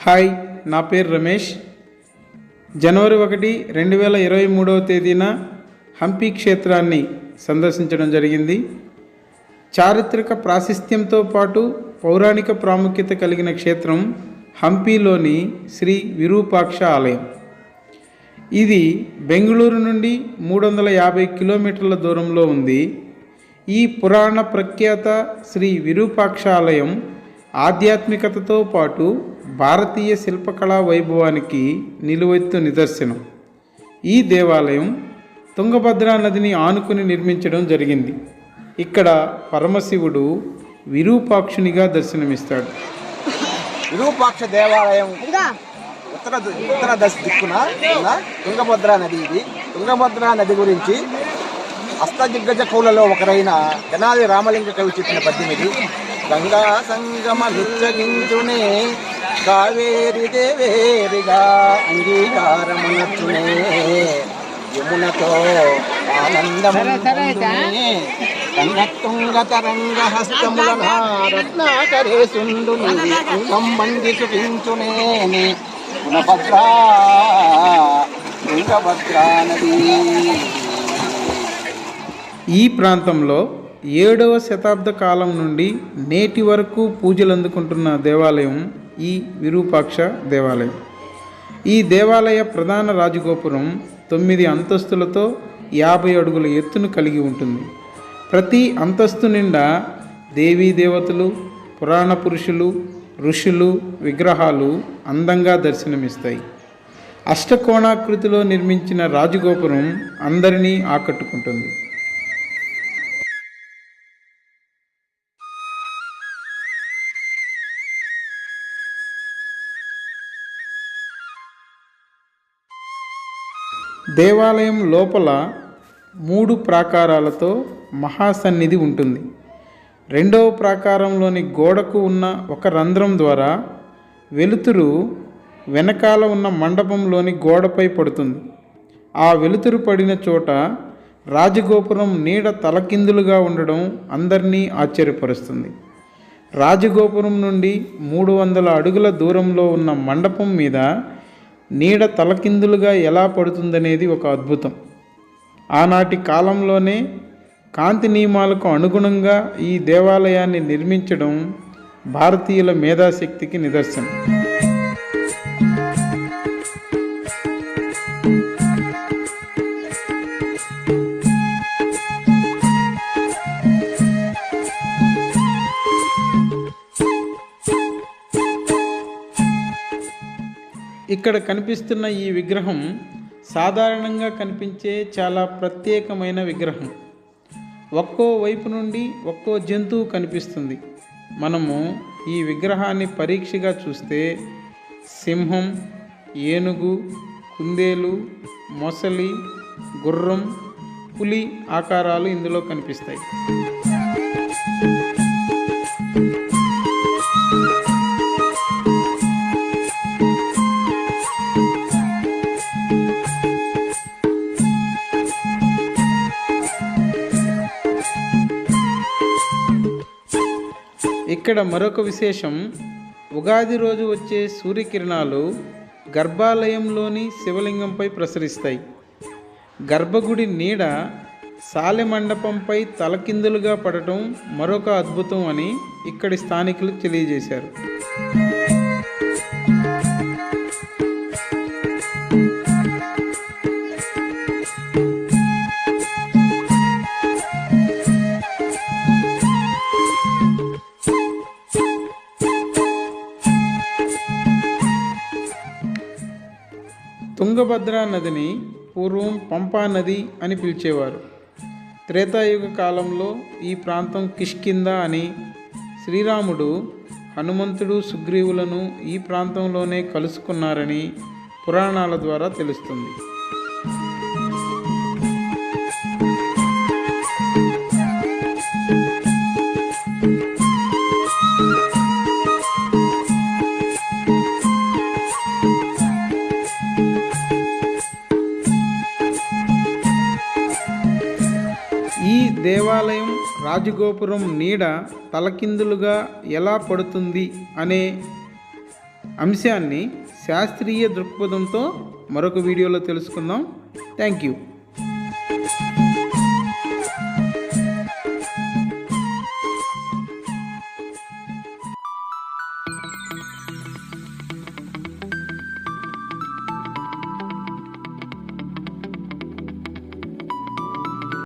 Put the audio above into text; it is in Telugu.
హాయ్, నా పేరు రమేష్. జనవరి 1, 2023 తేదీన హంపి క్షేత్రాన్ని సందర్శించడం జరిగింది. చారిత్రక ప్రాశస్త్యంతో పాటు పౌరాణిక ప్రాముఖ్యత కలిగిన క్షేత్రం హంపిలోని శ్రీ విరూపాక్ష ఆలయం. ఇది బెంగళూరు నుండి 350 కిలోమీటర్ల దూరంలో ఉంది. ఈ పురాణ ప్రఖ్యాత శ్రీ విరూపాక్ష ఆలయం ఆధ్యాత్మికతతో పాటు భారతీయ శిల్పకళా వైభవానికి నిలువెత్తు నిదర్శనం. ఈ దేవాలయం తుంగభద్రా నదిని ఆనుకుని నిర్మించడం జరిగింది. ఇక్కడ పరమశివుడు విరూపాక్షునిగా దర్శనమిస్తాడు. విరూపాక్ష దేవాలయం ఉత్తర దశ దిక్కున ఉన్న తుంగభద్రా నది. ఇది తుంగభద్రా నది గురించి అష్టదిగ్గజ కవులలో ఒకరైన తెనాలి రామలింగ కవి చెప్పిన పద్యం ఇది. గంగా సంగమ నిచ్చగించునే కావేరి దేవేరిగా అంగీకారమునచ్చునే యమునతో ఆనందమునే కన్నతుంగ తరంగ హస్తములన రత్నాకరేసుండుని అంగంబండి చూపించునేని తుంగభద్రా నది. ఈ ప్రాంతంలో 7వ శతాబ్ద కాలం నుండి నేటి వరకు పూజలు అందుకుంటున్న దేవాలయం ఈ విరూపాక్ష దేవాలయం. ఈ దేవాలయ ప్రధాన రాజగోపురం 9 అంతస్తులతో 50 అడుగుల ఎత్తును కలిగి ఉంటుంది. ప్రతి అంతస్తు నిండా దేవీ దేవతలు, పురాణ పురుషులు, ఋషులు విగ్రహాలు అందంగా దర్శనమిస్తాయి. అష్టకోణాకృతిలో నిర్మించిన రాజగోపురం అందరినీ ఆకట్టుకుంటుంది. దేవాలయం లోపల 3 ప్రాకారాలతో మహాసన్నిధి ఉంటుంది. 2వ ప్రాకారంలోని గోడకు ఉన్న ఒక రంధ్రం ద్వారా వెలుతురు వెనకాల ఉన్న మండపంలోని గోడపై పడుతుంది. ఆ వెలుతురు పడిన చోట రాజగోపురం నీడ తలకిందులుగా ఉండడం అందరినీ ఆశ్చర్యపరుస్తుంది. రాజగోపురం నుండి 300 అడుగుల దూరంలో ఉన్న మండపం మీద నీడ తలకిందులుగా ఎలా పడుతుందనేది ఒక అద్భుతం. ఆనాటి కాలంలోనే కాంతి నియమాలకు అనుగుణంగా ఈ దేవాలయాన్ని నిర్మించడం భారతీయుల మేధాశక్తికి నిదర్శనం. ఇక్కడ కనిపిస్తున్న ఈ విగ్రహం సాధారణంగా కనిపించే చాలా ప్రత్యేకమైన విగ్రహం. ఒక్కో వైపు నుండి ఒక్కో జంతువు కనిపిస్తుంది. మనము ఈ విగ్రహాన్ని పరీక్షగా చూస్తే సింహం, ఏనుగు, కుందేలు, మొసలి, గుర్రం, పులి ఆకారాలు ఇందులో కనిపిస్తాయి. ఇక్కడ మరొక విశేషం, ఉగాది రోజు వచ్చే సూర్యకిరణాలు గర్భాలయంలోని శివలింగంపై ప్రసరిస్తాయి. గర్భగుడి నీడ సాలె మండపంపై తలకిందులుగా పడటం మరొక అద్భుతం అని ఇక్కడి స్థానికులు తెలియజేశారు. తుంగభద్రా నదిని పూర్వం పంపా నది అని పిలిచేవారు. త్రేతాయుగ కాలంలో ఈ ప్రాంతం కిష్కింద అని, శ్రీరాముడు హనుమంతుడు సుగ్రీవులను ఈ ప్రాంతంలోనే కలుసుకున్నారని పురాణాల ద్వారా తెలుస్తుంది. ఈ దేవాలయం రాజగోపురం నీడ తలకిందులుగా ఎలా పడుతుంది అనే అంశాన్ని శాస్త్రీయ దృక్పథంతో మరొక వీడియోలో తెలుసుకుందాం. Thank you.